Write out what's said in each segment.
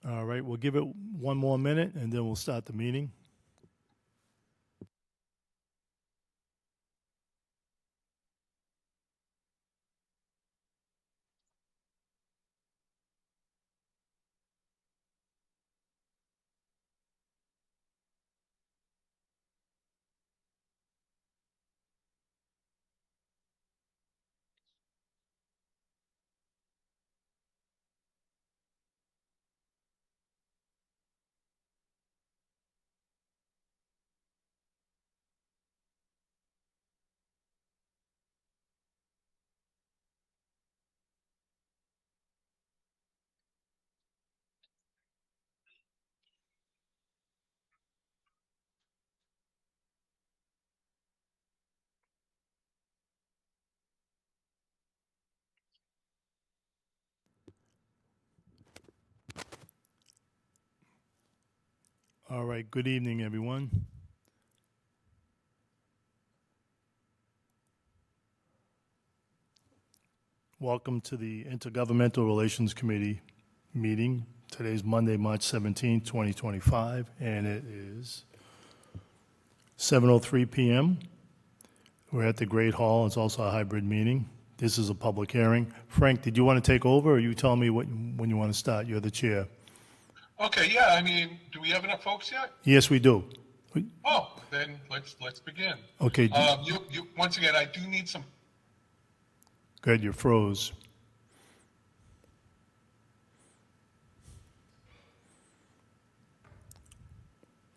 All right, we'll give it one more minute, and then we'll start the meeting. All right, good evening, everyone. Welcome to the Intergovernmental Relations Committee meeting. Today's Monday, March 17th, 2025, and it is 7:03 p.m. We're at the Great Hall. It's also a hybrid meeting. This is a public hearing. Frank, did you want to take over, or you tell me when you want to start? You're the chair. Okay, yeah, I mean, do we have enough folks yet? Yes, we do. Oh, then let's begin. Okay, Once again, I do need some. good, you froze.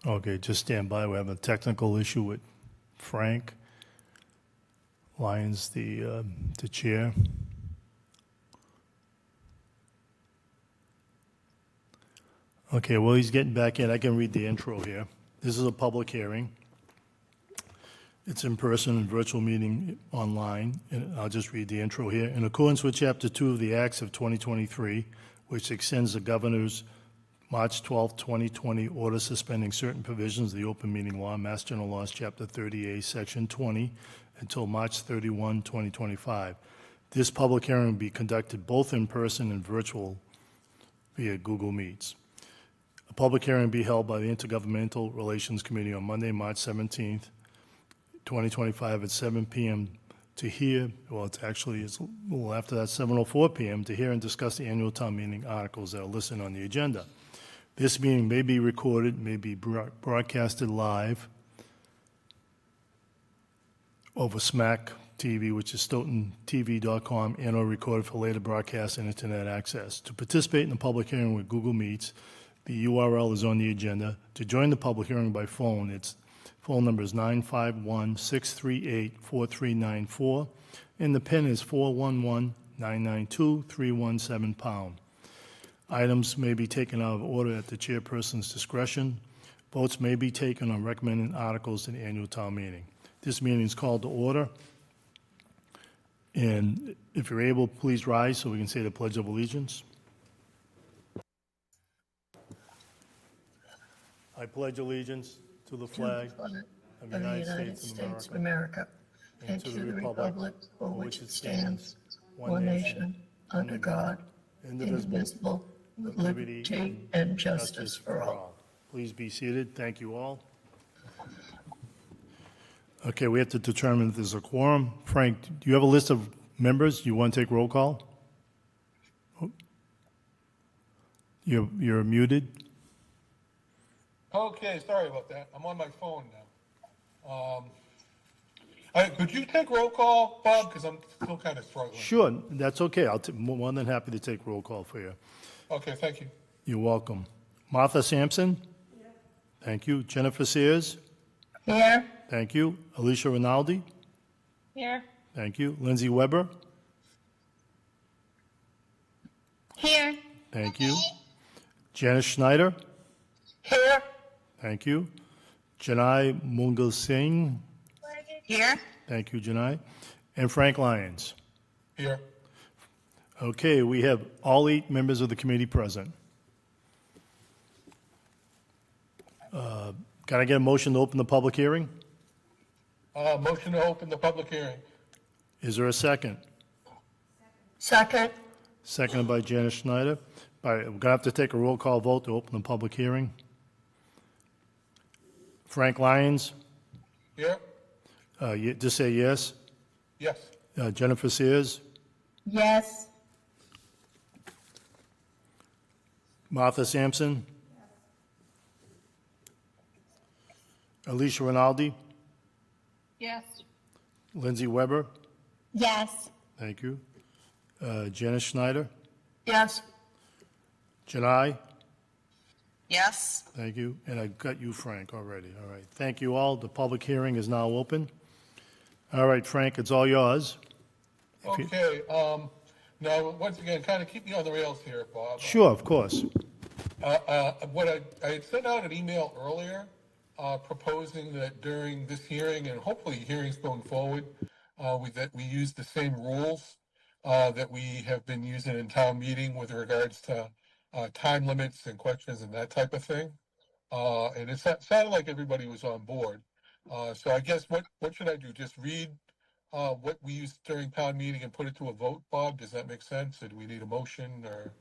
Okay, just stand by. We have a technical issue with Frank Lyons, the chair. Okay, well, he's getting back in. I can read the intro here. This is a public hearing. It's in person and virtual meeting online, and I'll just read the intro here. In accordance with Chapter 2 of the Acts of 2023, which extends the governor's March 12, 2020 order suspending certain provisions of the open meeting law, Mass General Laws, Chapter 30A, Section 20, until March 31, 2025. This public hearing will be conducted both in person and virtual via Google Meets. A public hearing will be held by the Intergovernmental Relations Committee on Monday, March 17th, 2025 at 7 p.m. to hear, well, it's a little after that, 7:04 p.m. to hear and discuss the annual town meeting articles that are listed on the agenda. This meeting may be recorded, may be broadcasted live over SMAC TV, which is StoughtonTV.com, and or recorded for later broadcast and internet access. To participate in the public hearing with Google Meets, the URL is on the agenda. To join the public hearing by phone, its phone number is 951-638-4394, and the PIN is 411-992-317#. Items may be taken out of order at the chairperson's discretion. Votes may be taken on recommended articles in the annual town meeting. This meeting is called to order. And if you're able, please rise so we can say the Pledge of Allegiance. I pledge allegiance to the flag of the United States of America and to the republic for which it stands, one nation, under God, indivisible, with liberty and justice for all. Please be seated. Thank you all. Okay, we have to determine if there's a quorum. Frank, do you have a list of members? You want to take roll call? You're muted. Okay, sorry about that. I'm on my phone now. Could you take roll call, Bob? Because I'm still kind of struggling. Sure, that's okay. More than happy to take roll call for you. Okay, thank you. You're welcome. Martha Sampson? Here. Thank you. Jennifer Sears? Here. Thank you. Alicia Rinaldi? Here. Thank you. Lindsay Weber? Here. Thank you. Janice Schneider? Here. Thank you. Janai Mungal Singh? Here. Thank you, Janai. And Frank Lyons? Here. Okay, we have all 8 members of the committee present. Can I get a motion to open the public hearing? Motion to open the public hearing. Is there a second? Second. Seconded by Janice Schneider. All right, we're going to have to take a roll call vote to open the public hearing. Frank Lyons, Here? just say yes. Yes. Jennifer Sears, Yes. Martha Sampson. Alicia Rinaldi, Yes. Lindsay Weber, Yes. thank you. Janice Schneider, Yes. Janai, Yes. thank you. And I got you, Frank, already. All right, thank you all. The public hearing is now open. All right, Frank, it's all yours. If you- Okay, now, once again, kind of keep me on the rails here, Bob. Sure, of course. What I had sent out an email earlier, proposing that during this hearing, and hopefully hearings going forward, that we use the same rules, that we have been using in town meeting with regards to, time limits and questions and that type of thing. And it sounded like everybody was on board. So I guess what should I do? Just read, what we used during town meeting and put it to a vote, Bob? Does that make sense? Or do we need a motion or?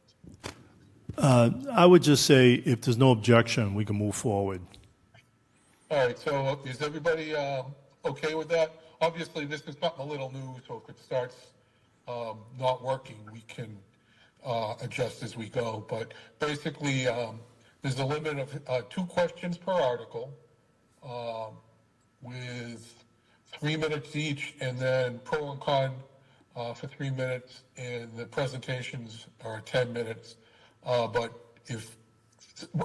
I would just say if there's no objection, we can move forward. All right, so is everybody okay with that? Obviously, this is something a little new, so if it starts not working, we can adjust as we go. But basically, there's a limit of 2 questions per article with 3 minutes each, and then pro and con for 3 minutes, and the presentations are 10 minutes. But if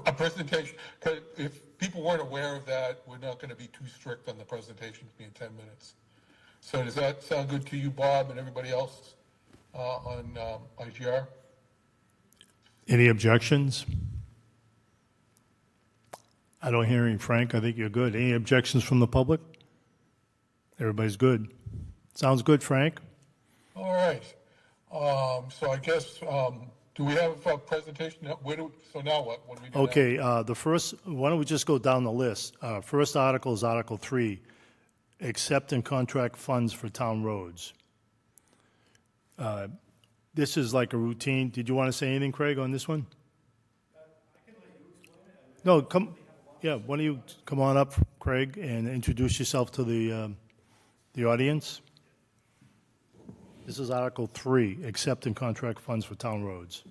a presentation, 'cause if people weren't aware of that, we're not going to be too strict on the presentations being 10 minutes. So does that sound good to you, Bob, and everybody else on IGR? Any objections? I don't hear any, Frank. I think you're good. Any objections from the public? Everybody's good. Sounds good, Frank. All right. So I guess, do we have a presentation? So now what? What do we do now? Okay, the first, why don't we just go down the list? First article is Article 3, accept and contract funds for town roads. This is like a routine. Did you want to say anything, Craig, on this one? No, come, yeah, why don't you come on up, Craig, and introduce yourself to the audience? This is Article 3, accept and contract funds for town roads.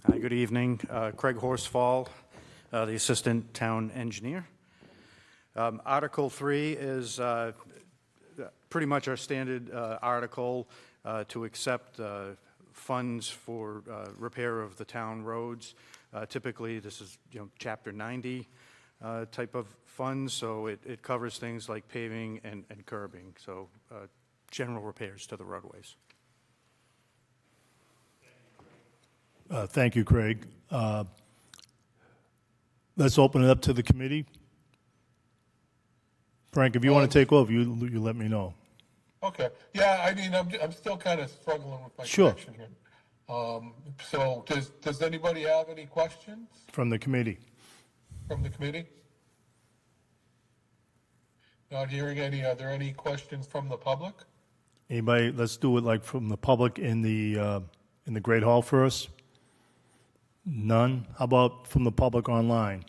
Hi, good evening. Craig Horsfall, the Assistant Town Engineer. Article 3 is pretty much our standard article to accept funds for repair of the town roads. Typically, this is, Chapter 90 type of funds, so it covers things like paving and curbing, so general repairs to the roadways. Thank you, Craig. Let's open it up to the committee. Frank, if you want to take over, you let me know. Okay. Yeah, I mean, I'm still kind of struggling with my Sure. connection here. So does anybody have any questions From the committee. from the committee? Not hearing any. Are there any questions from the public? Anybody, let's do it like from the public in the Great Hall first. None? How about from the public online?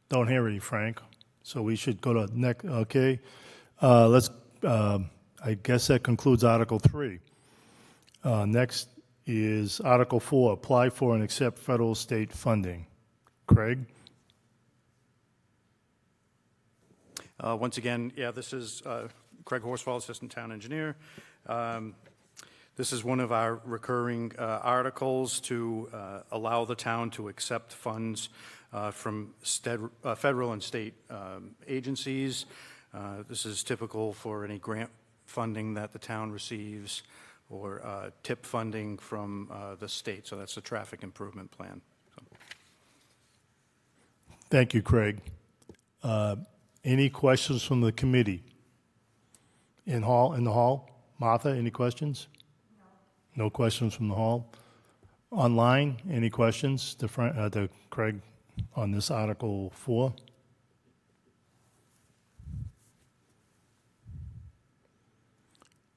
Don't hear any, Frank. So we should go to next, okay. I guess that concludes Article 3. Next is Article 4, apply for and accept federal state funding. Craig? Once again, yeah, this is Craig Horsfall, Assistant Town Engineer. This is one of our recurring articles to allow the town to accept funds from federal and state agencies. This is typical for any grant funding that the town receives or TIP funding from the state, so that's the traffic improvement plan. So. Thank you, Craig. Any questions from the committee? In the hall? Martha, any questions? No questions from the hall. Online, any questions to Craig on this Article 4?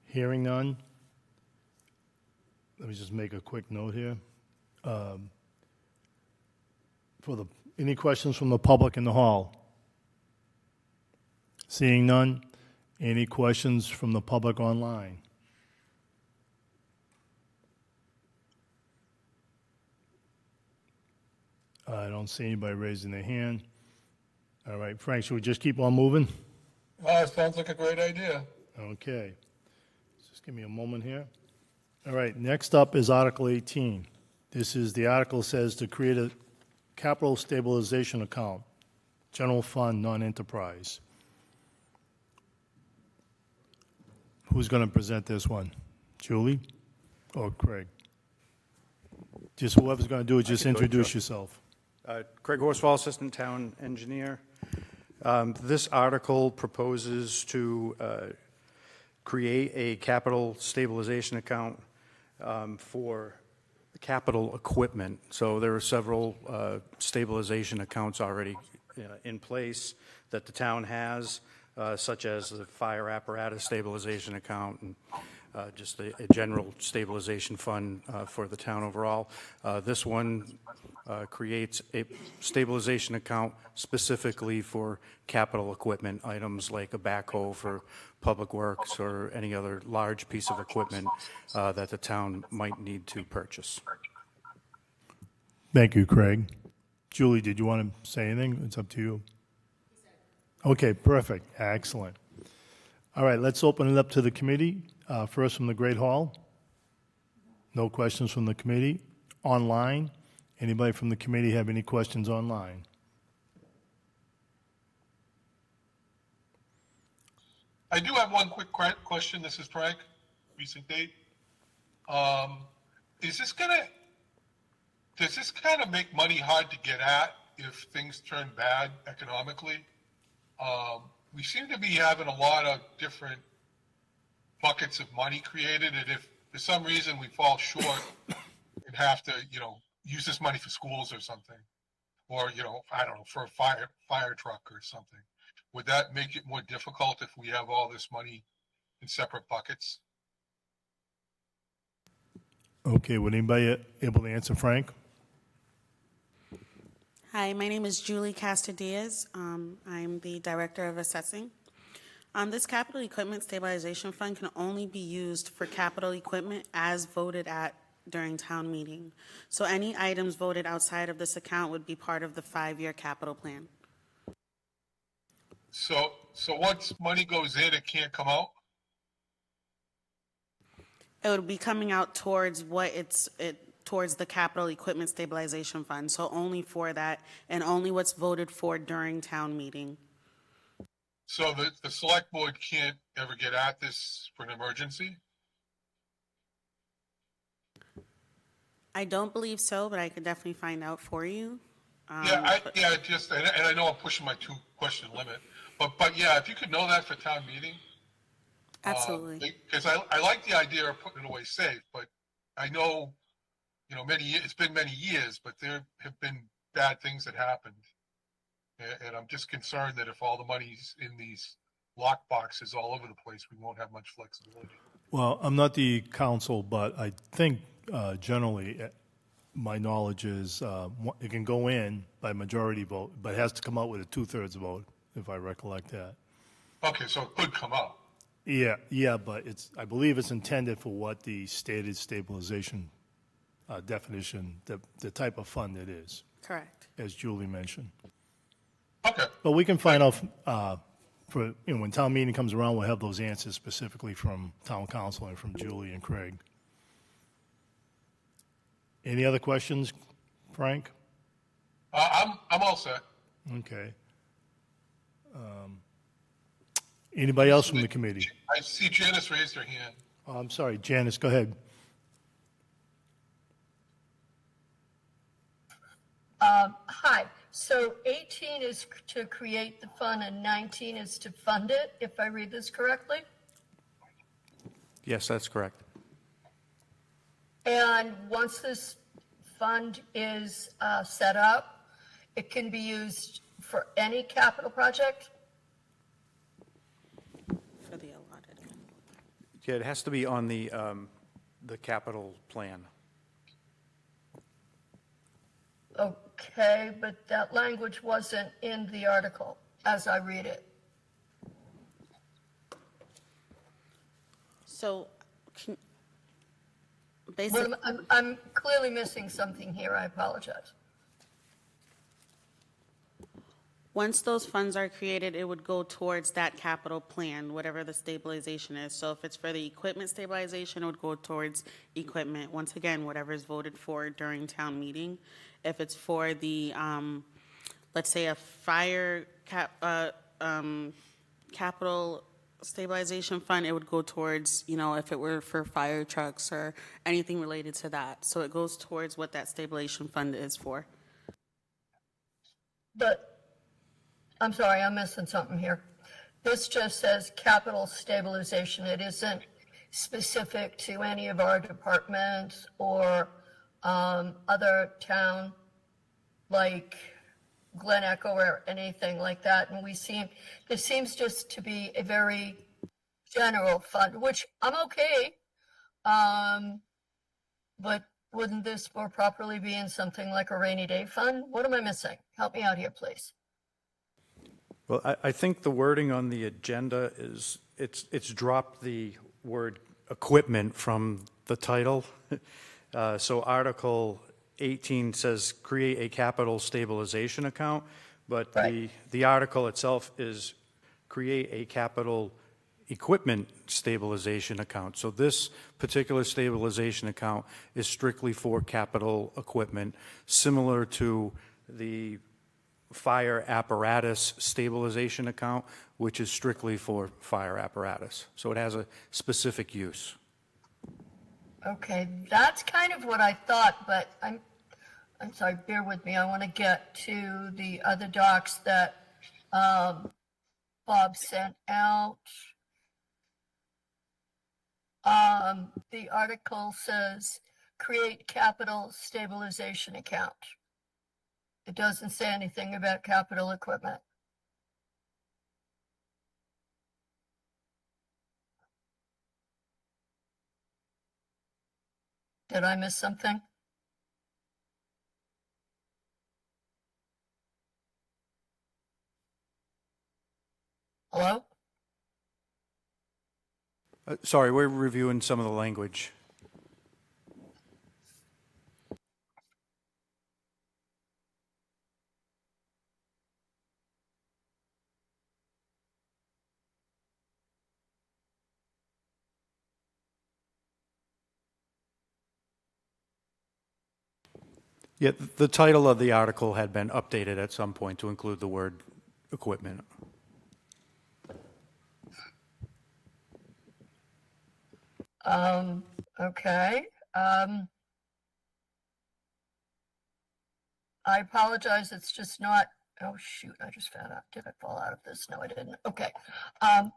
Hearing none. Let me just make a quick note here. any questions from the public in the hall? Seeing none, any questions from the public online? I don't see anybody raising their hand. All right, Frank, should we just keep on moving? Sounds like a great idea. Okay. Just give me a moment here. All right, next up is Article 18. This is, the article says to create a capital stabilization account, general fund, non-enterprise. Who's going to present this one? Julie or Craig? Just whoever's going to do it, just can do it, introduce Chuck. yourself. Craig Horsfall, Assistant Town Engineer. This article proposes to create a capital stabilization account for capital equipment. So there are several stabilization accounts already in place that the town has, such as the fire apparatus stabilization account and just a general stabilization fund for the town overall. This one creates a stabilization account specifically for capital equipment items like a backhoe for public works or any other large piece of equipment that the town might need to purchase. Thank you, Craig. Julie, did you want to say anything? It's up to you. Okay, perfect. Excellent. All right, let's open it up to the committee. First from the Great Hall. No questions from the committee. Online. Anybody from the committee have any questions online? I do have one quick question. This is Frank, recent date. Does this kind of make money hard to get at if things turn bad economically? We seem to be having a lot of different buckets of money created, and if for some reason we fall short and have to, use this money for schools or something, or, I don't know, for a fire truck or something, would that make it more difficult if we have all this money in separate buckets? Okay, would anybody able to answer Frank? Hi, my name is Julie Castadiaz. I'm the Director of Assessing. This Capital Equipment Stabilization Fund can only be used for capital equipment as voted at during town meeting. So any items voted outside of this account would be part of the 5-year capital plan. So once money goes in, it can't come out? It would be coming out towards towards the Capital Equipment Stabilization Fund. So only for that and only what's voted for during town meeting. So the select board can't ever get at this for an emergency? I don't believe so, but I could definitely find out for you. And I know I'm pushing my 2-question limit, but yeah, if you could know that for town meeting. Absolutely. Because I like the idea of putting it away safe, but I know, it's been many years, but there have been bad things that happened. And I'm just concerned that if all the money's in these lock boxes all over the place, we won't have much flexibility. Well, I'm not the counsel, but I think generally, my knowledge is it can go in by majority vote, but it has to come out with a 2/3 vote, if I recollect that. Okay, so it could come out. Yeah, but I believe it's intended for what the stated stabilization definition, the type of fund it is, Correct. as Julie mentioned. Okay. But we can find out when town meeting comes around, we'll have those answers specifically from town council and from Julie and Craig. Any other questions, Frank? I'm all set. Okay. Anybody else from the committee? I see Janice raised her hand. Oh, I'm sorry, Janice, go ahead. Hi. So 18 is to create the fund and 19 is to fund it, if I read this correctly? Yes, that's correct. And once this fund is set up, it can be used for any capital project? For the allotted. Yeah, it has to be on the capital plan. Okay, but that language wasn't in the article as I read it. So, can, Well, basically, I'm clearly missing something here. I apologize. once those funds are created, it would go towards that capital plan, whatever the stabilization is. So if it's for the equipment stabilization, it would go towards equipment. Once again, whatever is voted for during town meeting. If it's for the, let's say a capital stabilization fund, it would go towards, if it were for fire trucks or anything related to that. So it goes towards what that stabilization fund is for. But I'm sorry, I'm missing something here. This just says capital stabilization. It isn't specific to any of our departments or other town, like Glen Echo or anything like that. And this seems just to be a very general fund, which I'm okay. But wouldn't this more properly be in something like a rainy day fund? What am I missing? Help me out here, please. Well, I think the wording on the agenda is, it's dropped the word equipment from the title. So Article 18 says create a capital stabilization account, but Right. the article itself is create a capital equipment stabilization account. So this particular stabilization account is strictly for capital equipment, similar to the fire apparatus stabilization account, which is strictly for fire apparatus. So it has a specific use. Okay, that's kind of what I thought, but I'm sorry, bear with me. I want to get to the other docs that Bob sent out. The article says create capital stabilization account. It doesn't say anything about capital equipment. Did I miss something? Hello? Sorry, we're reviewing some of the language. Yeah, the title of the article had been updated at some point to include the word equipment. Okay. I apologize. It's just not. Oh, shoot. I just found out. Did I fall out of this? No, I didn't. Okay.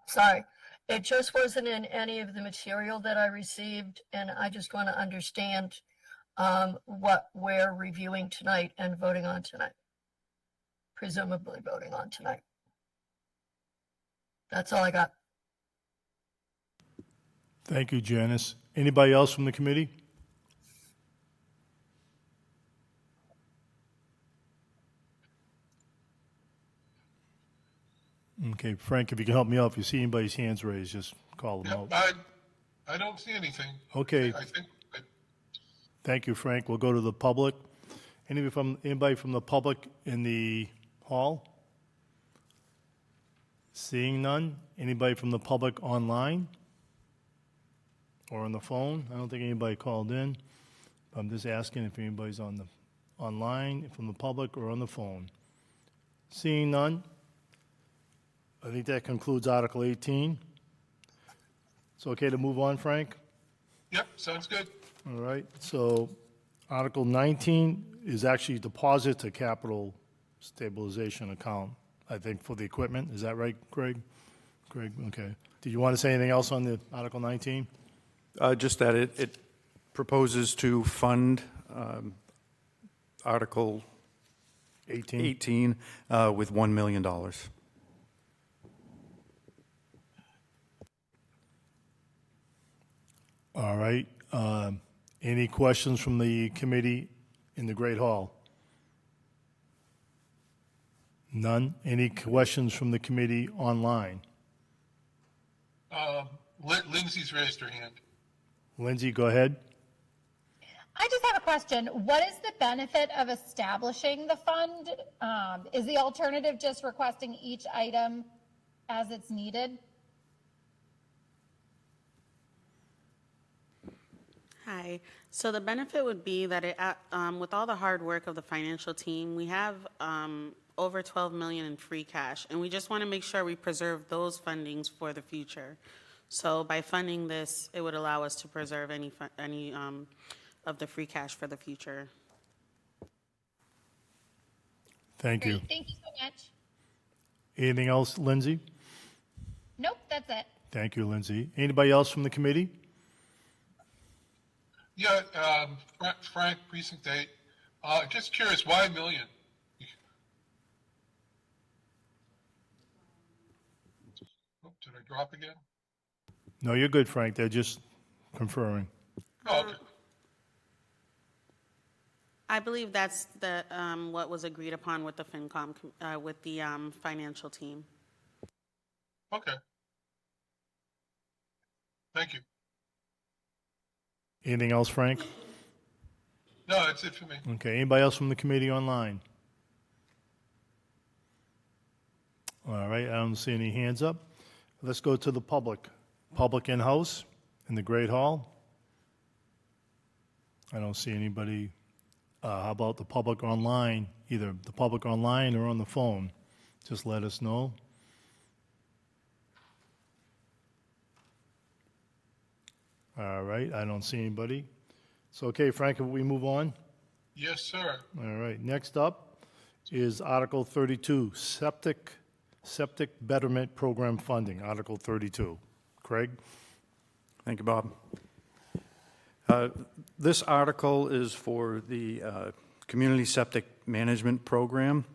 Sorry. It just wasn't in any of the material that I received, and I just want to understand what we're reviewing tonight and voting on tonight. Presumably voting on tonight. That's all I got. Thank you, Janice. Anybody else from the committee? Okay, Frank, if you can help me out, if you see anybody's hands raised, just call them Yep, out. I don't see anything. Okay. I think, Thank you, Frank. We'll go to the public. Anybody from the public in the hall? Seeing none. Anybody from the public online? Or on the phone? I don't think anybody called in. I'm just asking if anybody's online, from the public or on the phone. Seeing none. I think that concludes Article 18. It's okay to move on, Frank? yep, sounds good. All right, so Article 19 is actually deposit to capital stabilization account, I think, for the equipment. Is that right, Craig? Craig, okay. Did you want to say anything else on the Article 19? Just that it proposes to fund Article 18 with $1 million. All right. Any questions from the committee in the Great Hall? None. Any questions from the committee online? Lindsay's raised her hand. Lindsay, go ahead. I just have a question. What is the benefit of establishing the fund? Is the alternative just requesting each item as it's needed? Hi. So the benefit would be that with all the hard work of the financial team, we have over 12 million in free cash, and we just want to make sure we preserve those fundings for the future. So by funding this, it would allow us to preserve any of the free cash for the future. Thank you. Great. Thank you so much. Anything else, Lindsay? Nope, that's it. Thank you, Lindsay. Anybody else from the committee? Yeah, Frank, Precinct 8. Just curious, why a million? Oh, did I drop again? No, you're good, Frank. They're just conferring. Oh, okay. I believe that's what was agreed upon with the FinCom, with the financial team. Okay. Thank you. Anything else, Frank? No, that's it for me. Okay, anybody else from the committee online? All right, I don't see any hands up. Let's go to the public. Public in-house in the Great Hall. I don't see anybody. How about the public online? Either the public online or on the phone. Just let us know. All right, I don't see anybody. So, okay, Frank, if we move on? Yes, sir. All right, next up is Article 32, Septic Betterment Program Funding, Article 32. Craig? Thank you, Bob. This article is for the Community Septic Management Program.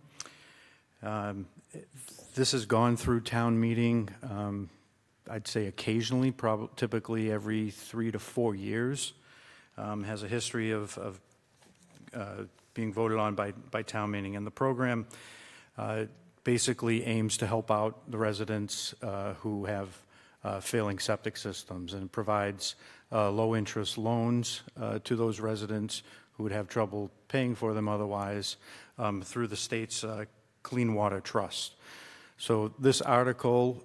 This has gone through town meeting, I'd say occasionally, typically every 3 to 4 years. Has a history of being voted on by town meeting. And the program basically aims to help out the residents who have failing septic systems, and provides low-interest loans to those residents who would have trouble paying for them otherwise through the state's Clean Water Trust. So this article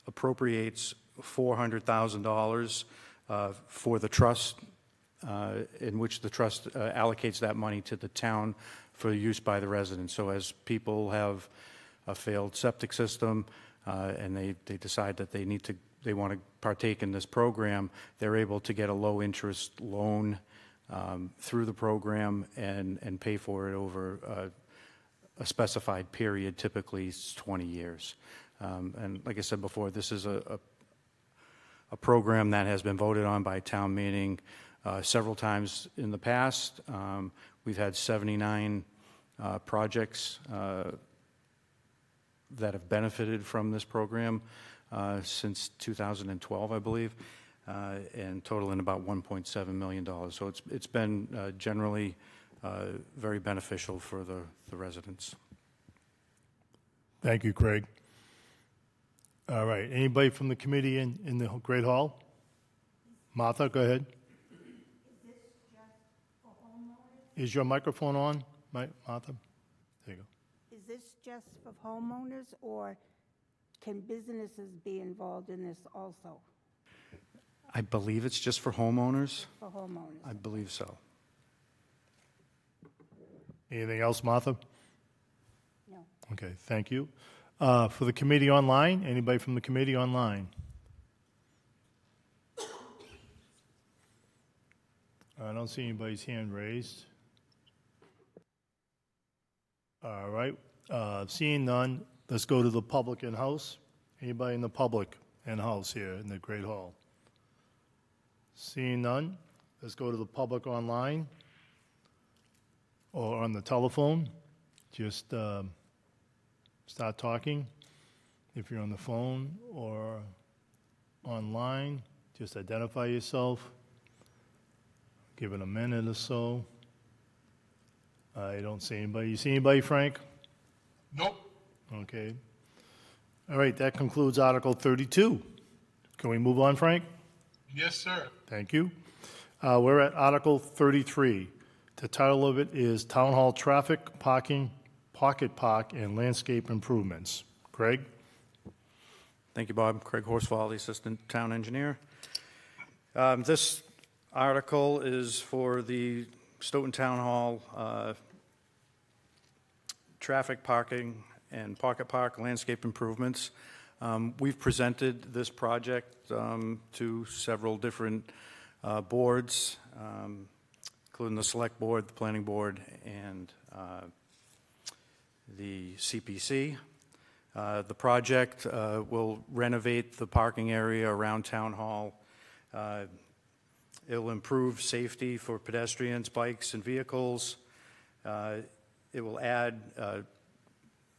appropriates $400,000 for the trust, in which the trust allocates that money to the town for use by the residents. So as people have a failed septic system and they decide that they want to partake in this program, they're able to get a low-interest loan through the program and pay for it over a specified period, typically it's 20 years. And like I said before, this is a program that has been voted on by town meeting several times in the past. We've had 79 projects that have benefited from this program since 2012, I believe, and totaling about $1.7 million. So it's been generally very beneficial for the residents. Thank you, Craig. All right, anybody from the committee in the Great Hall? Martha, go ahead. Is this just for homeowners? Is your microphone on, Martha? There you go. Is this just for homeowners, or can businesses be involved in this also? I believe it's just for homeowners. For homeowners? I believe so. Anything else, Martha? No. Okay, thank you. For the committee online, anybody from the committee online? I don't see anybody's hand raised. All right, seeing none, let's go to the public in-house. Anybody in the public in-house here in the Great Hall? Seeing none, let's go to the public online or on the telephone. Just start talking. If you're on the phone or online, just identify yourself. Give it a minute or so. I don't see anybody. You see anybody, Frank? Nope. Okay. All right, that concludes Article 32. Can we move on, Frank? Yes, sir. Thank you. We're at Article 33. The title of it is Town Hall Traffic, Parking, Pocket Park, and Landscape Improvements. Craig? Thank you, Bob. Craig Horsfall, the Assistant Town Engineer. This article is for the Stoughton Town Hall traffic, parking, and pocket park landscape improvements. We've presented this project to several different boards, including the Select Board, the Planning Board, and the CPC. The project will renovate the parking area around Town Hall. It'll improve safety for pedestrians, bikes, and vehicles. It will add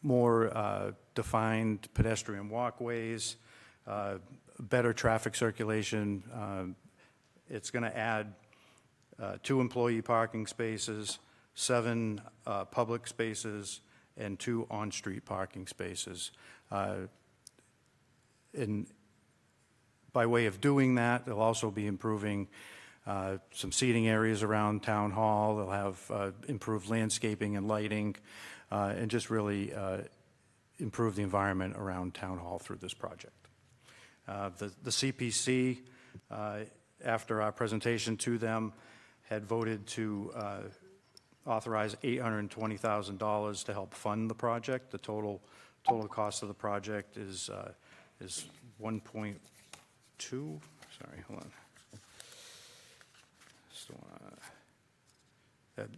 more defined pedestrian walkways, better traffic circulation. It's going to add 2 employee parking spaces, 7 public spaces, and 2 on-street parking spaces. And by way of doing that, they'll also be improving some seating areas around Town Hall. They'll have improved landscaping and lighting, and just really improve the environment around Town Hall through this project. The CPC, after our presentation to them, had voted to authorize $820,000 to help fund the project. The total cost of the project is 1.2. Sorry, hold on.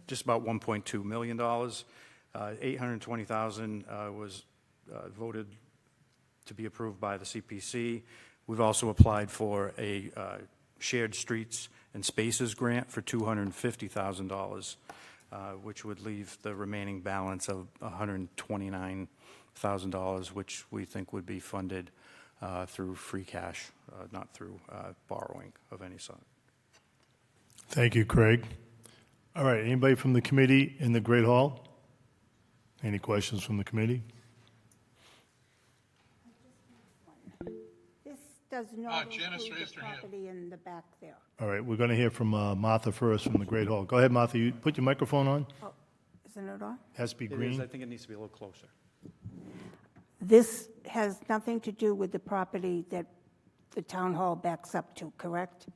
Just about $1.2 million. $820,000 was voted to be approved by the CPC. We've also applied for a shared streets and spaces grant for $250,000, which would leave the remaining balance of $129,000, which we think would be funded through free cash, not through borrowing of any sort. Thank you, Craig. All right, anybody from the committee in the Great Hall? Any questions from the committee? This does not Janice include raised the her hand. property in the back there. All right, we're going to hear from Martha first from the Great Hall. Go ahead, Martha. You put your microphone on. Oh, isn't it on? Has to be It is, green. I think it needs to be a little closer. This has nothing to do with the property that the town hall backs up to, correct?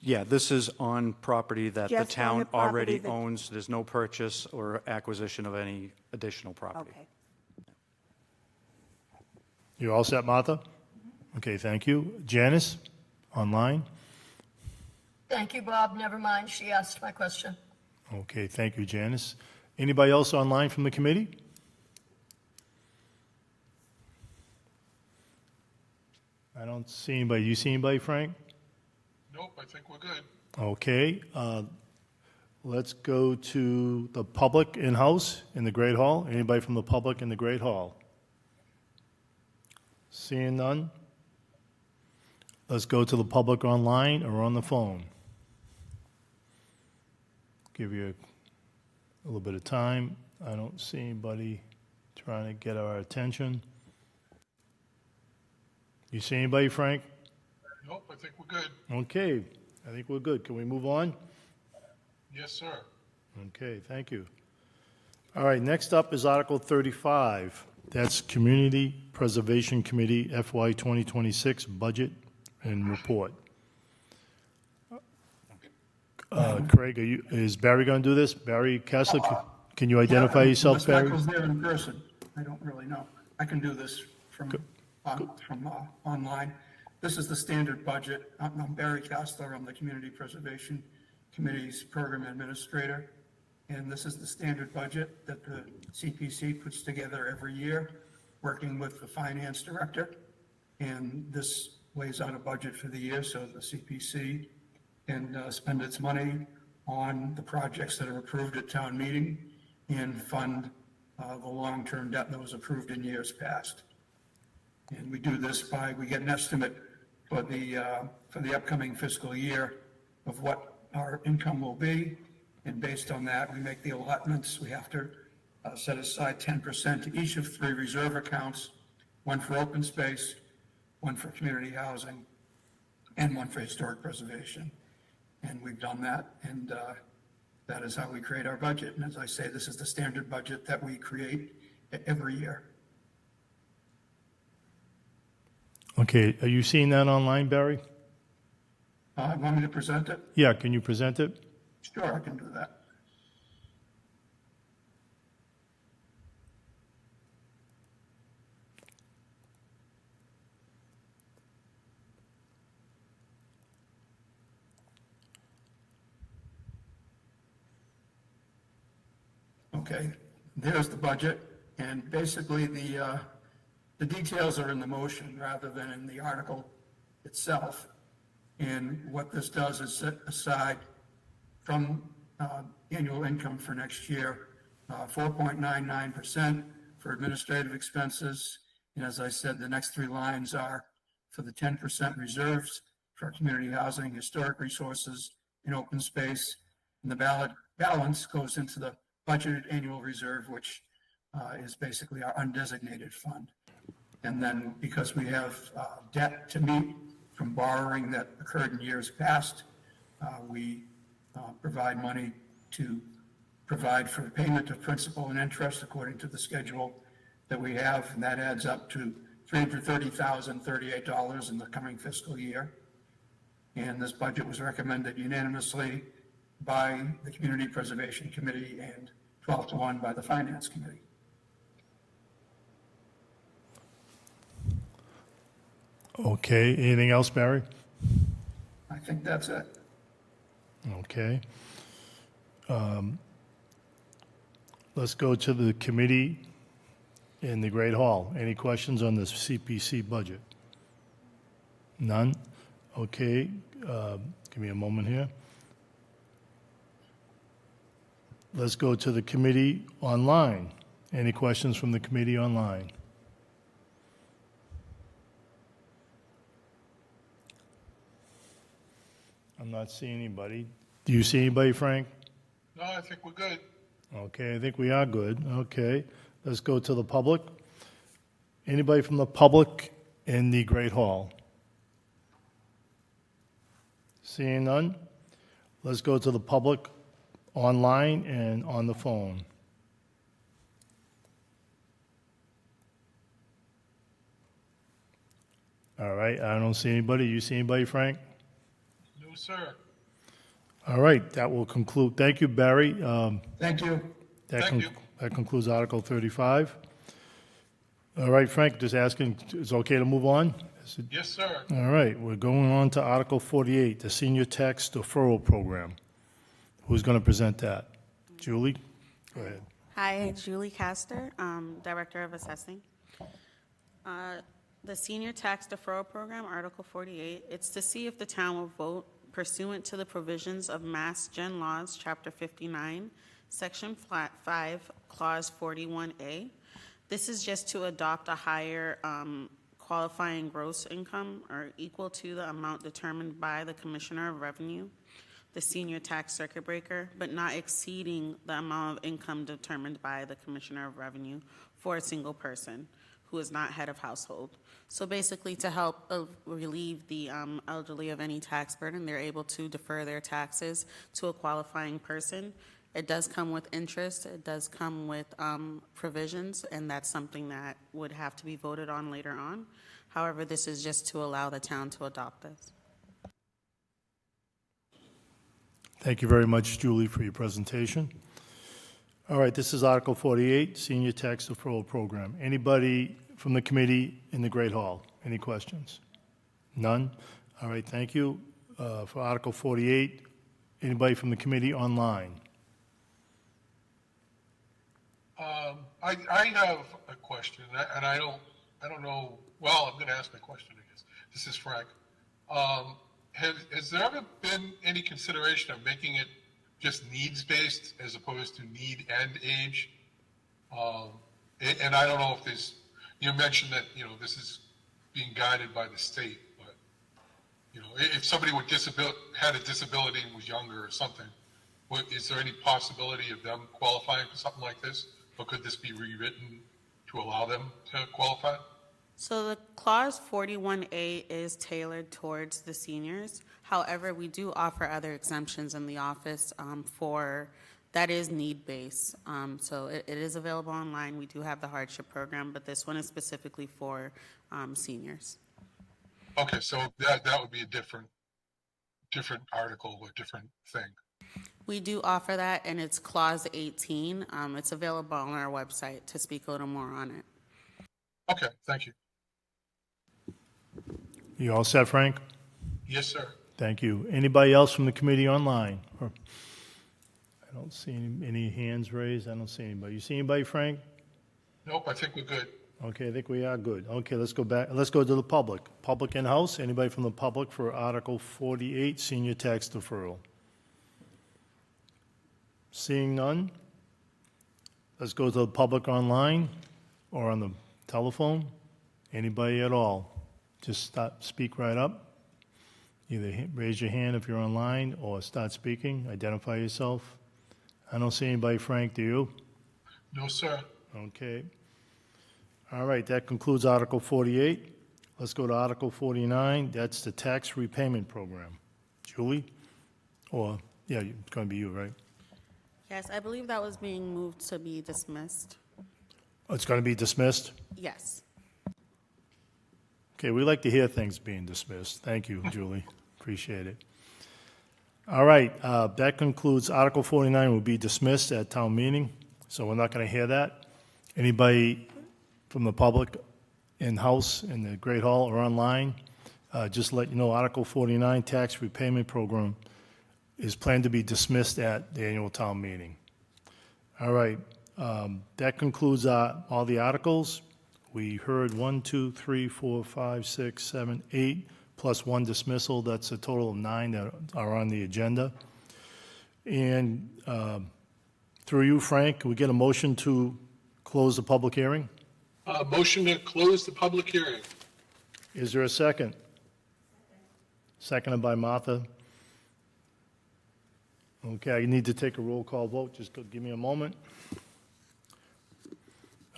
Yeah, this is on property that the Just on town the property already that- owns. There's no purchase or acquisition of any additional property. Okay. You all set, Martha? Okay, thank you. Janice, online? Thank you, Bob. Never mind. She asked my question. Okay, thank you, Janice. Anybody else online from the committee? I don't see anybody. You see anybody, Frank? Nope, I think we're good. Okay, let's go to the public in-house in the Great Hall. Anybody from the public in the Great Hall? Seeing none? Let's go to the public online or on the phone. Give you a little bit of time. I don't see anybody trying to get our attention. You see anybody, Frank? Nope, I think we're good. Okay, I think we're good. Can we move on? Yes, sir. Okay, thank you. All right, next up is Article 35. That's Community Preservation Committee FY 2026 Budget and Report. Craig, is Barry going to do this? Barry Kessler, can you identify yourself, Unless Barry? Michael's there in person. I don't really know. I can do this from online. This is the standard budget. I'm Barry Kessler. I'm the Community Preservation Committee's Program Administrator. And this is the standard budget that the CPC puts together every year, working with the Finance Director. And this lays out a budget for the year so the CPC can spend its money on the projects that are approved at town meeting and fund the long-term debt that was approved in years past. And we do this by, we get an estimate for the upcoming fiscal year of what our income will be. And based on that, we make the allotments. We have to set aside 10% to each of 3 reserve accounts, one for open space, one for community housing, and one for historic preservation. And we've done that, and that is how we create our budget. And as I say, this is the standard budget that we create every year. Okay, are you seeing that online, Barry? Want me to present it? Yeah, can you present it? Sure, I can do that. Okay, there's the budget, and basically the details are in the motion rather than in the article itself. And what this does is set aside from annual income for next year, 4.99% for administrative expenses. And as I said, the next 3 lines are for the 10% reserves for community housing, historic resources, and open space. And the balance goes into the budgeted annual reserve, which is basically our undesignated fund. And then because we have debt to meet from borrowing that occurred in years past, we provide money to provide for the payment of principal and interest according to the schedule that we have, and that adds up to $330,038 in the coming fiscal year. And this budget was recommended unanimously by the Community Preservation Committee and 12-1 by the Finance Committee. Okay, anything else, Barry? I think that's it. Okay. Let's go to the committee in the Great Hall. Any questions on the CPC budget? None? Okay, give me a moment here. Let's go to the committee online. Any questions from the committee online? I'm not seeing anybody. Do you see anybody, Frank? No, I think we're good. Okay, I think we are good. Okay, let's go to the public. Anybody from the public in the Great Hall? Seeing none? Let's go to the public online and on the phone. All right, I don't see anybody. You see anybody, Frank? No, sir. All right, that will conclude. Thank you, Barry. Thank you. Thank you. That concludes Article 35. All right, Frank, just asking, is it okay to move on? Yes, sir. All right, we're going on to Article 48, the Senior Tax Deferral Program. Who's going to present that? Julie? Go ahead. Hi, Julie Castor, Director of Assessing. The Senior Tax Deferral Program, Article 48, it's to see if the town will vote pursuant to the provisions of Mass Gen Laws, Chapter 59, Section 5, Clause 41A. This is just to adopt a higher qualifying gross income or equal to the amount determined by the Commissioner of Revenue, the senior tax circuit breaker, but not exceeding the amount of income determined by the Commissioner of Revenue for a single person who is not head of household. So basically, to help relieve the elderly of any tax burden, they're able to defer their taxes to a qualifying person. It does come with interest, it does come with provisions, and that's something that would have to be voted on later on. However, this is just to allow the town to adopt this. Thank you very much, Julie, for your presentation. All right, this is Article 48, Senior Tax Deferral Program. Anybody from the committee in the Great Hall? Any questions? None? All right, thank you. For Article 48, anybody from the committee online? I have a question, and I don't know, well, I'm going to ask my question, I guess. This is Frank. Has there ever been any consideration of making it just needs-based as opposed to need and age? And I don't know if there's, you mentioned that, this is being guided by the state, but, if somebody with had a disability and was younger or something, is there any possibility of them qualifying for something like this? Or could this be rewritten to allow them to qualify? So the clause 41A is tailored towards the seniors. However, we do offer other exemptions in the office that is need-based. So it is available online. We do have the hardship program, but this one is specifically for seniors. Okay, so that would be a different article or different thing. We do offer that, and it's clause 18. It's available on our website to speak a little more on it. Okay, thank you. You all set, Frank? Yes, sir. Thank you. Anybody else from the committee online? I don't see any hands raised. I don't see anybody. You see anybody, Frank? Nope, I think we're good. Okay, I think we are good. Okay, let's go back. Let's go to the public. Public in-house, anybody from the public for Article 48, senior tax deferral? Seeing none, let's go to the public online or on the telephone. Anybody at all? Just speak right up. Either raise your hand if you're online or start speaking. Identify yourself. I don't see anybody, Frank, do you? No, sir. Okay. All right, that concludes Article 48. Let's go to Article 49. That's the tax repayment program. Julie? Or, yeah, it's going to be you, right? Yes, I believe that was being moved to be dismissed. Oh, it's going to be dismissed? Yes. Okay, we like to hear things being dismissed. Thank you, Julie. Appreciate it. All right, that concludes Article 49 will be dismissed at town meeting, so we're not going to hear that. Anybody from the public in-house, in the Great Hall or online, just let you know, Article 49 tax repayment program is planned to be dismissed at the annual town meeting. All right, that concludes all the articles. We heard 1, 2, 3, 4, 5, 6, 7, 8, plus one dismissal. That's a total of 9 that are on the agenda. And through you, Frank, can we get a motion to close the public hearing? Motion to close the public hearing. Is there a second? Seconded by Martha. Okay, I need to take a roll call vote. Just give me a moment.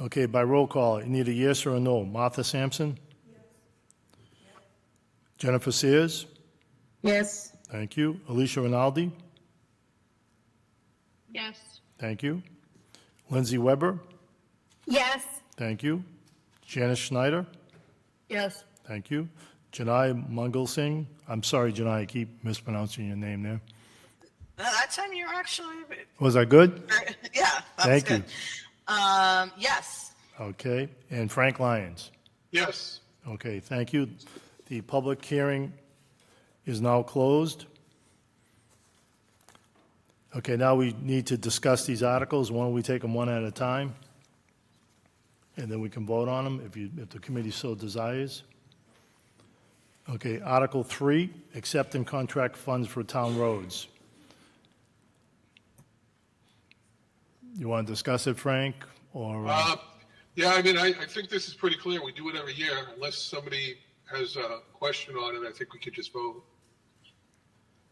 Okay, by roll call, you need a yes or a no. Martha Sampson? Yes. Jennifer Sears? Yes. Thank you. Alicia Rinaldi? Yes. Thank you. Lindsay Weber? Yes. Thank you. Janice Schneider? Yes. Thank you. Janai Mangal Singh? I'm sorry, Janai, I keep mispronouncing your name there. That time you're actually, Was I good? yeah, that's Thank good. you. Yes. Okay, and Frank Lyons? Yes. Okay, thank you. The public hearing is now closed. Okay, now we need to discuss these articles. Why don't we take them one at a time? And then we can vote on them if the committee so desires. Okay, Article 3, accept and contract funds for town roads. You want to discuss it, Frank, or? Yeah, I mean, I think this is pretty clear. We do it every year. Unless somebody has a question on it, I think we could just vote.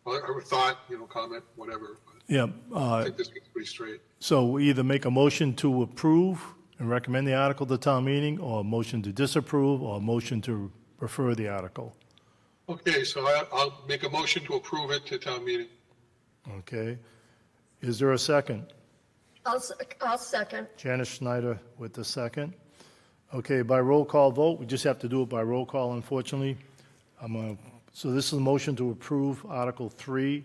Or thought, comment, whatever. But Yeah. I think this is pretty straight. So we either make a motion to approve and recommend the article to town meeting, or a motion to disapprove, or a motion to refer the article. Okay, so I'll make a motion to approve it to town meeting. Okay. Is there a second? I'll second. Janice Schneider with the second. Okay, by roll call vote, we just have to do it by roll call, unfortunately. So this is a motion to approve Article 3,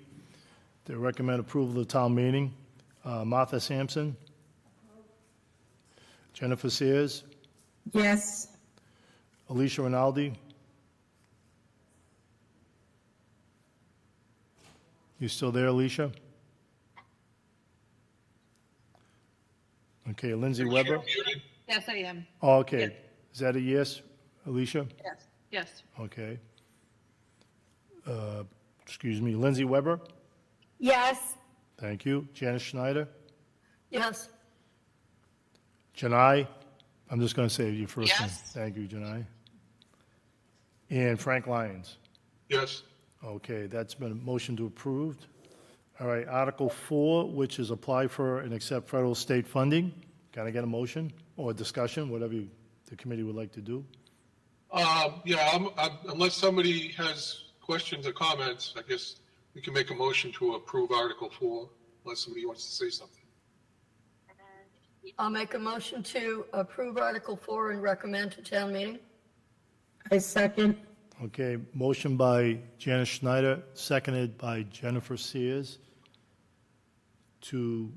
to recommend approval of the town meeting. Martha Sampson? Jennifer Sears? Yes. Alicia Rinaldi? You still there, Alicia? Okay, Lindsay Weber? Muted. Yes, I am. Oh, okay. Yes. Is that a yes, Alicia? Yes. Yes. Okay. Excuse me, Lindsay Weber? Yes. Thank you. Janice Schneider? Yes. Janai? I'm just going to say your first name. Yes. Thank you, Janai. And Frank Lyons? Yes. Okay, that's been motion to approved. All right, Article 4, which is apply for and accept federal state funding Can I get a motion or discussion, whatever the committee would like to do? Unless somebody has questions or comments, I guess we can make a motion to approve Article 4, unless somebody wants to say something. I'll make a motion to approve Article 4 and recommend to town meeting. I second. Okay, motion by Janice Schneider, seconded by Jennifer Sears to,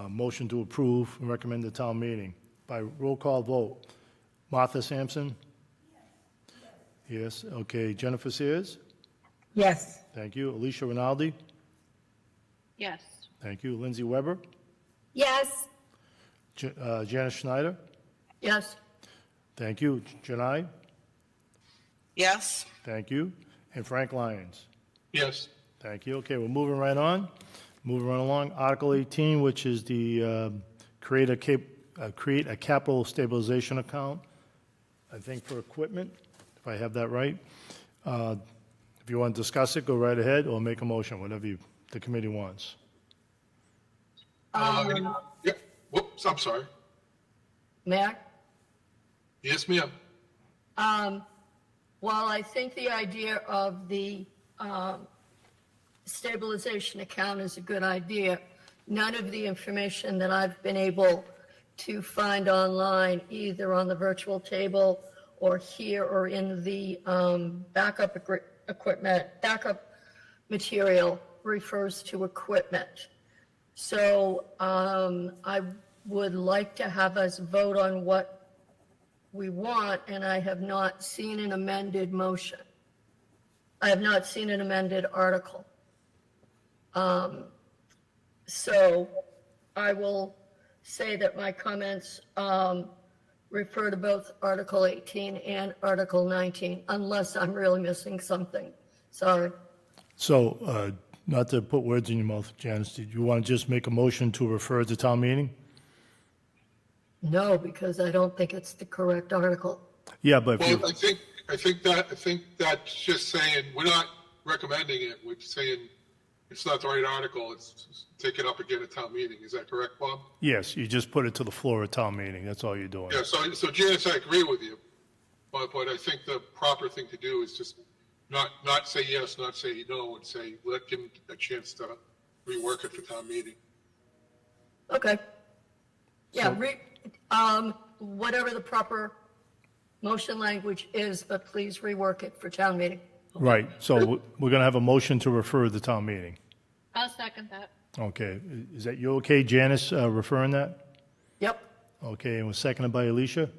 motion to approve and recommend the town meeting. By roll call vote, Martha Sampson? Yes, okay, Jennifer Sears? Yes. Thank you. Alicia Rinaldi? Yes. Thank you. Lindsay Weber? Yes. Janice Schneider? Yes. Thank you. Janai? Yes. Thank you. And Frank Lyons? Yes. Thank you. Okay, we're moving right on. Moving right along. Article 18, which is the create a capital stabilization account, I think for equipment, if I have that right. If you want to discuss it, go right ahead, or make a motion, whatever the committee wants. Yeah, whoops, I'm sorry. Mayor? Yes, ma'am. While I think the idea of the stabilization account is a good idea, none of the information that I've been able to find online, either on the virtual table or here or in the backup material, refers to equipment. So I would like to have us vote on what we want, and I have not seen an amended motion. I have not seen an amended article. So I will say that my comments refer to both Article 18 and Article 19, unless I'm really missing something. Sorry. So, not to put words in your mouth, Janice, did you want to just make a motion to refer to town meeting? No, because I don't think it's the correct article. Yeah, but if Well, you, I think that's just saying, we're not recommending it, we're saying it's not the right article, it's take it up again at town meeting. Is that correct, Bob? yes, you just put it to the floor at town meeting, that's all you're doing. Yeah, so Janice, I agree with you, but I think the proper thing to do is just not say yes, not say no, and say, let him a chance to rework it for town meeting. Okay. Yeah, whatever the proper motion language is, but please rework it for town meeting. Right, so we're going to have a motion to refer to the town meeting. I'll second that. Okay, is that you okay, Janice, referring that? Yep. Okay, and was seconded by Alicia?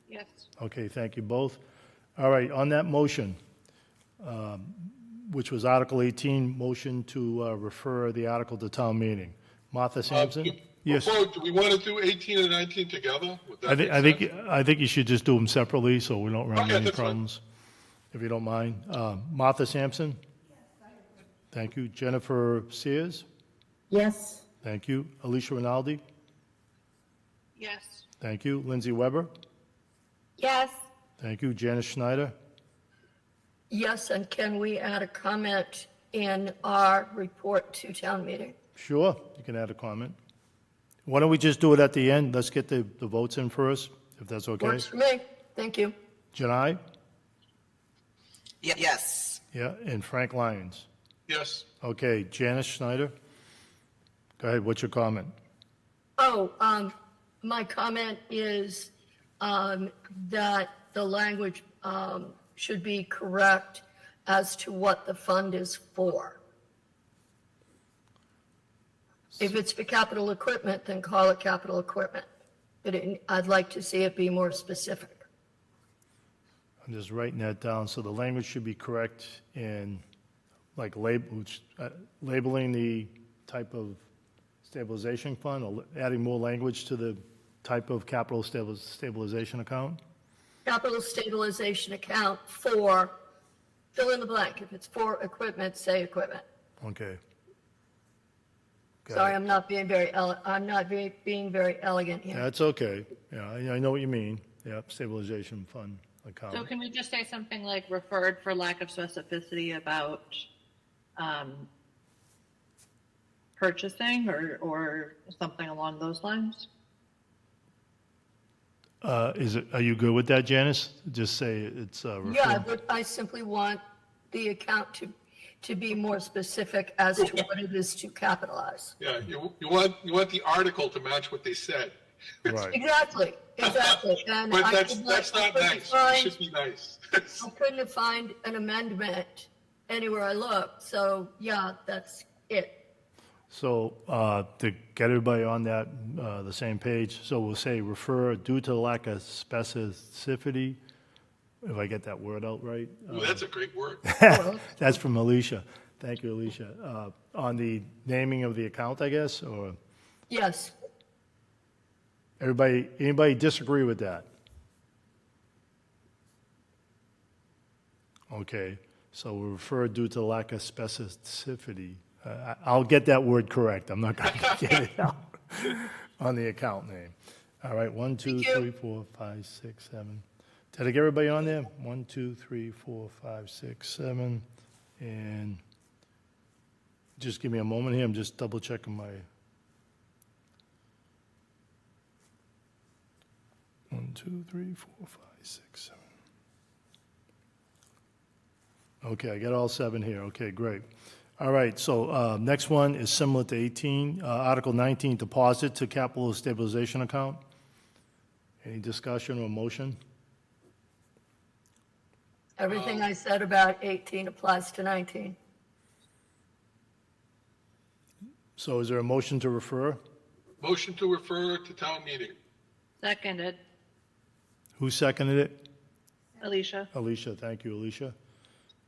Yes. Okay, thank you both. All right, on that motion, which was Article 18, motion to refer the article to town meeting. Martha Sampson? Yes. Before, do we want to do 18 and 19 together? Would that I make think, sense? I think you should just do them separately, so we don't run Okay, into any that's fine. problems, if you don't mind. Martha Sampson? Thank you. Jennifer Sears? Yes. Thank you. Alicia Rinaldi? Yes. Thank you. Lindsay Weber? Yes. Thank you. Janice Schneider? Yes, and can we add a comment in our report to town meeting? Sure, you can add a comment. Why don't we just do it at the end? Let's get the votes in first, if that's okay. Works for me. Thank you. Janai? Yes. Yeah, and Frank Lyons. Yes. Okay, Janice Schneider? Go ahead, what's your comment? My comment is that the language should be correct as to what the fund is for. If it's for capital equipment, then call it capital equipment. But I'd like to see it be more specific. I'm just writing that down, so the language should be correct in, like, labeling the type of stabilization fund, or adding more language to the type of capital stabilization account? Capital stabilization account for, fill in the blank. If it's for equipment, say equipment. Okay. Got Sorry, it. I'm not being being very elegant here. That's okay. Yeah, I know what you mean. Yeah, stabilization fund So account. can we just say something like referred for lack of specificity about purchasing or something along those lines? Are you good with that, Janice? Just say it's Yeah, referred. but I simply want the account to be more specific as to what it is to capitalize. Yeah, you want the article to match what they said. Right. Exactly. And But I that's could that's not couldn't nice. It find- should be nice. I couldn't find an amendment anywhere I looked, so yeah, that's it. So to get everybody on that, the same page, so we'll say refer due to the lack of specificity, if I get that word out right. Ooh, that's a great word. That's from Alicia. Thank you, Alicia. On the naming of the account, I guess, or Yes, anybody disagree with that? Okay, so we refer due to lack of specificity. I'll get that word correct. I'm not going to get it out on the account name. All right, 1, 2, Thank you. 3, 4, 5, 6, 7. Did I get everybody on there? 1, 2, 3, 4, 5, 6, 7. And just give me a moment here. I'm just double checking my. 1, 2, 3, 4, 5, 6, 7. Okay, I got all 7 here. Okay, great. All right, so next one is similar to 18. Article 19, deposit to capital stabilization account. Any discussion or motion? everything I said about 18 applies to 19. So is there a motion to refer? Motion to refer to town meeting. Seconded, Who seconded it? Alicia. Alicia, thank you, Alicia.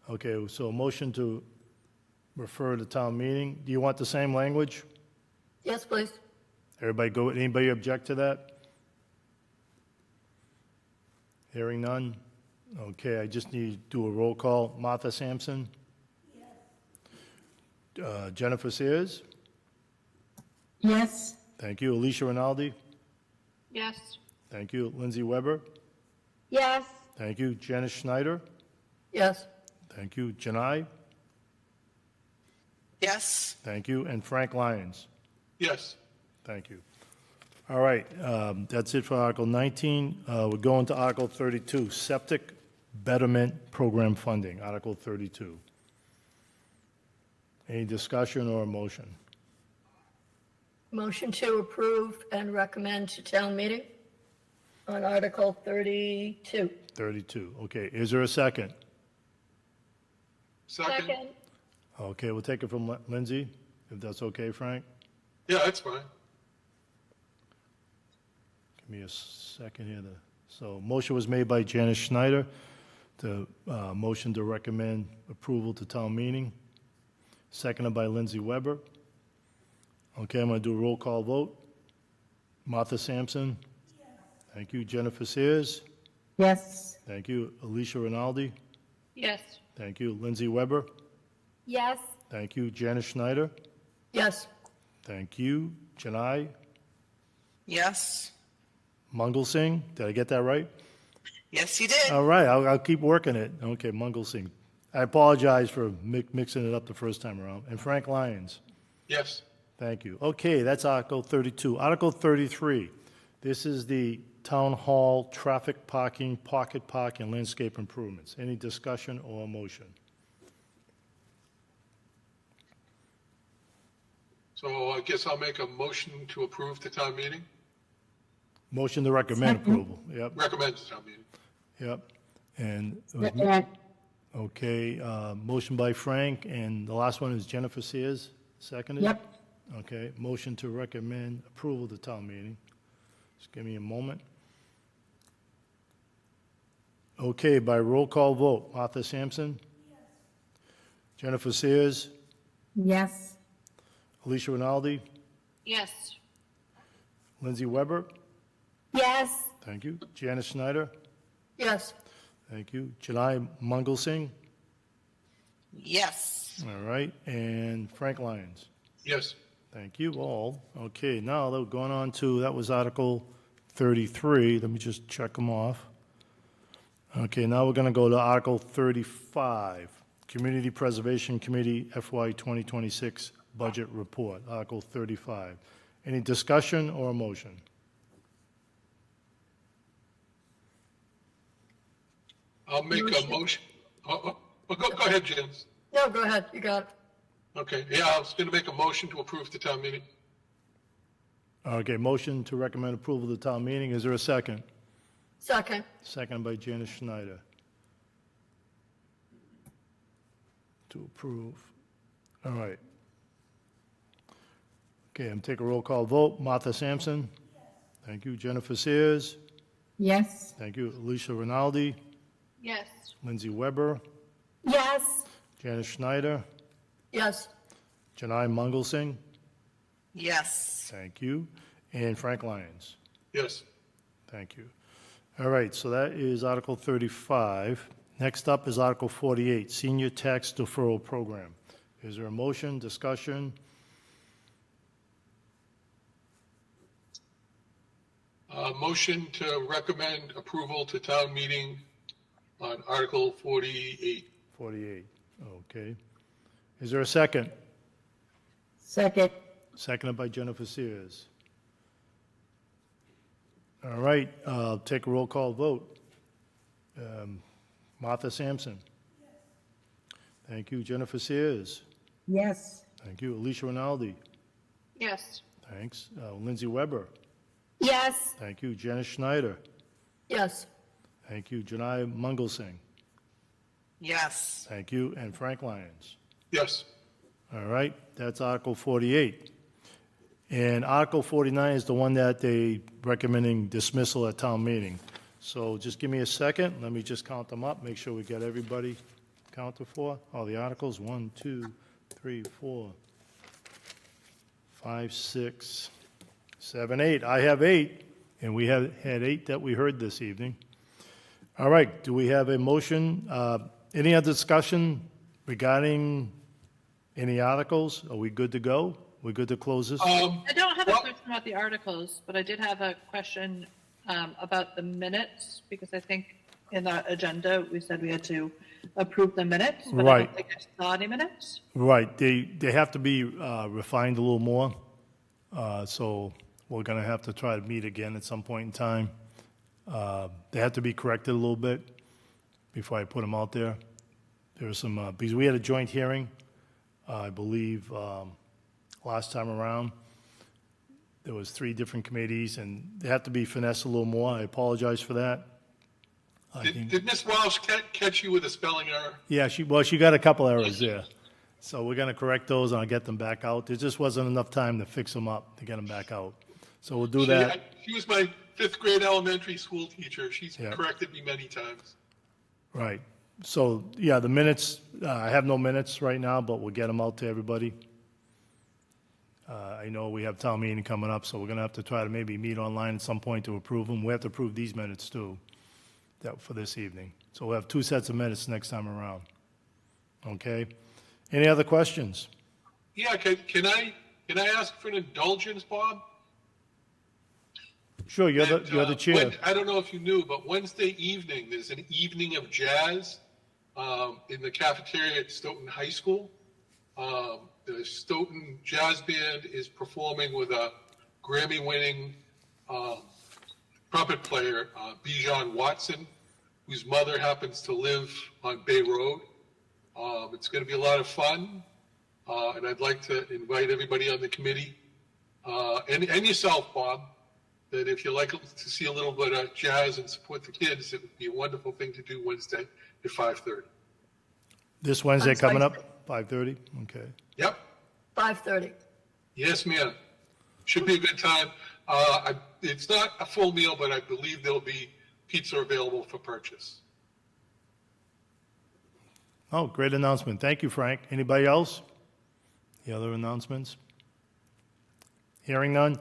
Okay, so a motion to refer to town meeting. Do you want the same language? Yes, please. Anybody object to that? Hearing none? Okay, I just need to do a roll call. Martha Sampson? Yes. Jennifer Sears? Yes. Thank you. Alicia Rinaldi? Yes. Thank you. Lindsay Weber? Yes. Thank you. Janice Schneider? Yes, Thank you. Janai? Yes. Thank you. And Frank Lyons? Yes. Thank you. All right, that's it for Article 19. We're going to Article 32, Septic Betterment Program Funding, Article 32. Any discussion or motion? motion to approve and recommend to town meeting on Article 32. 32, okay. Is there a second? Second. Okay, we'll take it from Lindsay, if that's okay, Frank? Yeah, that's fine. Give me a second here. So motion was made by Janice Schneider, the motion to recommend approval to town meeting, seconded by Lindsay Weber. Okay, I'm going to do a roll call vote. Martha Sampson? Thank you. Jennifer Sears? Yes. Thank you. Alicia Rinaldi? Yes. Thank you. Lindsay Weber? Yes. Thank you. Janice Schneider? Yes, Thank you. Janai Yes. Mungle Singh? Did I get that right? Yes, you did. All right, I'll keep working it. Okay, Mungle Singh. I apologize for mixing it up the first time around. And Frank Lyons? Yes. Thank you. Okay, that's Article 32. Article 33, this is the Town Hall traffic parking, pocket park, and landscape improvements. Any discussion or motion? So I guess I'll make a motion to approve to town meeting. Motion to recommend approval. Yep, Recommend to town meeting. yep. And, okay, motion by Frank, and the last one is Jennifer Sears, seconded? Yep. Okay, motion to recommend approval to town meeting. Just give me a moment. Okay, by roll call vote, Martha Sampson? Jennifer Sears? Yes. Alicia Rinaldi? Yes. Lindsay Weber? Yes. Thank you. Janice Schneider? yes, Thank you. Janai Mungle Singh? Yes. All right, and Frank Lyons? Yes. Thank you all. Okay, now we're going on to, that was Article 33. Let me just check them off. Okay, now we're going to go to Article 35, Community Preservation Committee FY 2026 Budget Report, Article 35. Any discussion or motion? I'll make a motion. Go ahead, James. No, go ahead, you got it. Okay, yeah, I was going to make a motion to approve the town meeting. Okay, motion to recommend approval of the town meeting. Is there a second? Second, Second by Janice Schneider. To approve. All right. Okay, I'm taking a roll call vote. Martha Sampson? Thank you. Jennifer Sears? Yes. Thank you. Alicia Rinaldi? Yes. Lindsay Weber? Yes. Janice Schneider? yes, Janai Mungelsing? Yes. Thank you. And Frank Lyons? Yes. Thank you. All right, so that is Article 35. Next up is Article 48, Senior Tax Deferral Program. Is there a motion, discussion? Motion to recommend approval to town meeting on Article 48. 48, okay. Is there a second? Second. Seconded by Jennifer Sears. All right, take a roll call vote. Martha Sampson? Thank you. Jennifer Sears? Yes. Thank you. Alicia Rinaldi? Yes. Thanks. Lindsay Weber? Yes. Thank you. Janice Schneider? yes, Thank you. Janai Mungelsing? Yes. Thank you. And Frank Lyons? Yes. All right, that's Article 48. And Article 49 is the one that they recommending dismissal at town meeting. So just give me a second, let me just count them up, make sure we get everybody counted for, all the articles, 1, 2, 3, 4, 5, 6, 7, 8. I have 8, and we have had 8 that we heard this evening. All right, do we have a motion? Any other discussion regarding any articles? Are we good to go? We good to close this? I don't have a Well- question about the articles, but I did have a question about the minutes, because I think in the agenda, we said we had to approve the minutes, but I Right. don't think I saw any minutes. Right, they have to be refined a little more, so we're going to have to try to meet again at some point in time. They have to be corrected a little bit before I put them out there. There was some, because we had a joint hearing, I believe, last time around. There was 3 different committees, and they have to be finessed a little more. I apologize for that. Did Ms. Walsh catch you with a spelling error? Yeah, she got a couple errors there. So we're going to correct those, and I'll get them back out. There just wasn't enough time to fix them up, to get them back out. So we'll do that. She was my 5th grade elementary school teacher. She's Yeah. corrected me many times. Right. So, yeah, the minutes, I have no minutes right now, but we'll get them out to everybody. I know we have town meeting coming up, so we're going to have to try to maybe meet online at some point to approve them. We have to approve these minutes too, for this evening. So we'll have 2 sets of minutes next time around. Okay? Any other questions? Yeah, can I ask for an indulgence, Bob? Sure, you're That, the chair. I don't know if you knew, but Wednesday evening, there's an evening of jazz in the cafeteria at Stoughton High School. The Stoughton Jazz Band is performing with a Grammy-winning trumpet player, Bijan Watson, whose mother happens to live on Bay Road. It's going to be a lot of fun, and I'd like to invite everybody on the committee, and yourself, Bob, that if you like to see a little bit of jazz and support the kids, it would be a wonderful thing to do Wednesday at 5:30. This Wednesday Sounds coming like- up, 5:30? Okay. Yep. 5:30. Yes, ma'am. Should be a good time. It's not a full meal, but I believe there'll be pizza available for purchase. Oh, great announcement. Thank you, Frank. Anybody else? Any other announcements? Hearing none?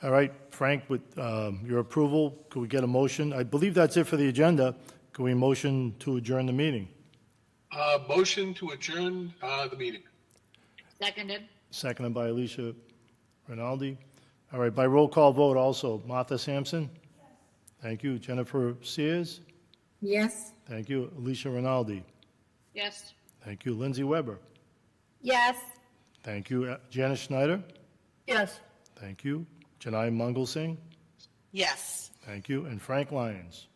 All right, Frank, with your approval, could we get a motion? I believe that's it for the agenda. Can we motion to adjourn the meeting? Motion to adjourn the meeting. Seconded. Seconded by Alicia Rinaldi. All right, by roll call vote also, Martha Sampson? Thank you. Jennifer Sears? Yes. Thank you. Alicia Rinaldi? Yes. Thank you. Lindsay Weber? Yes. Thank you. Janice Schneider? Yes. Thank you. Janai Mangalsingh? Yes. Thank you. And Frank Lyons?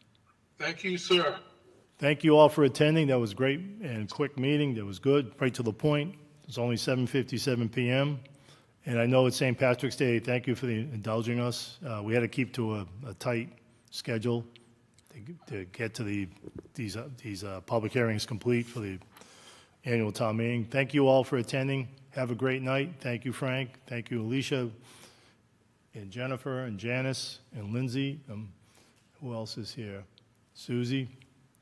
Thank you, sir. Thank you all for attending. That was great and quick meeting. That was good, right to the point. It's only 7:57 PM. And I know it's St. Patrick's Day. Thank you for indulging us. We had to keep to a tight schedule to get to these public hearings complete for the annual town meeting. Thank you all for attending. Have a great night. Thank you, Frank. Thank you, Alicia, and Jennifer, and Janice, and Lindsay. Who else is here? Susie.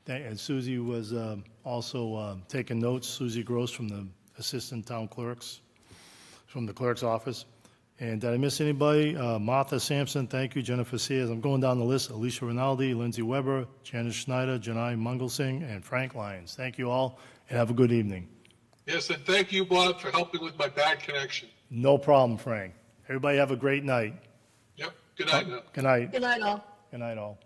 And Susie was also taking notes. Susie Gross from the Assistant Town Clerks, from the Clerk's Office. And did I miss anybody? Martha Sampson, thank you. Jennifer Sears. I'm going down the list. Alicia Rinaldi, Lindsay Weber, Janice Schneider, Janai Mangalsingh, and Frank Lyons. Thank you all, and have a good evening. Yes, and thank you, Bob, for helping with my bad connection. No problem, Frank. Everybody have a great night. Yep, good night now. Good night. Good night, all. Good night, all.